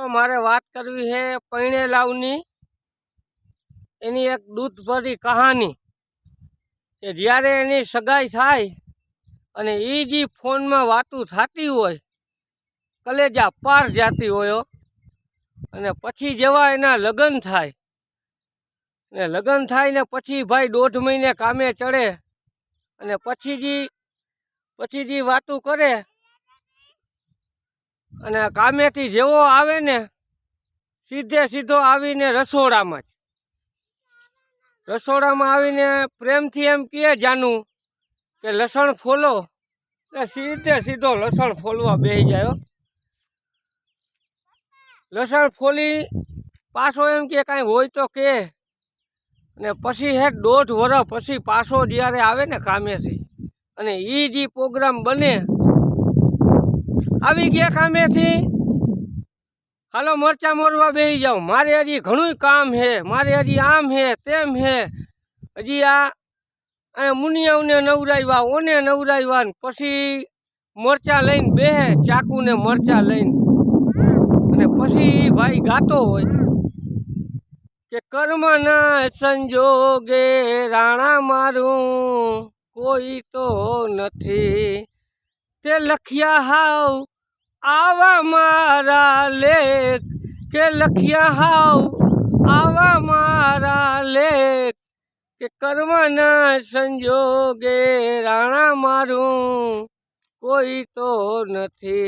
मारे बात करवी है पैणेलावनी एनी एक दूध भरी कहानी के ज्यारे एनी सगाई थाय अने ई जी फोन में वातू थाती होय कलेजा पार जाती होयो अने पछी जेवा एना लग्न थाय ने लग्न थाय ने पछी भाई 1.5 महीने कामे चढ़े अने पछी जी वातू करे अने कामेथी जेवो आवे ने सीधे सीधो आवीने रसोड़ा में आवीने प्रेमथी एम कहे जानू के लसण फोलो ने सीधे सीधो लसण फोलवा बेही जायो। लसण फोली पाछो एम के कांई होय तो के ने पछी है 1.5 वर्ष पछी पाछो ज्यारे आवे ने कामेथी अने ई जी प्रोग्राम बने आवी गया कामेथी हालो मरचा मोरवा बेही जाओ मारे हजी घणुं काम है मारे हजी आम है तेम है हजी आ मुनियाओं ने नवराव्या ओने नवराव्या पछी मरचा लईने बेहे चाकू ने मरचा लईने अने पछी भाई गातो होय के कर्मना संजोगे राणा मारू कोई तो नथी ते लखिया हाव आवा मारा लेख के लखिया हाव आवा मारा लेख के कर्मना संजोगे राणा मारू कोई तो नथी।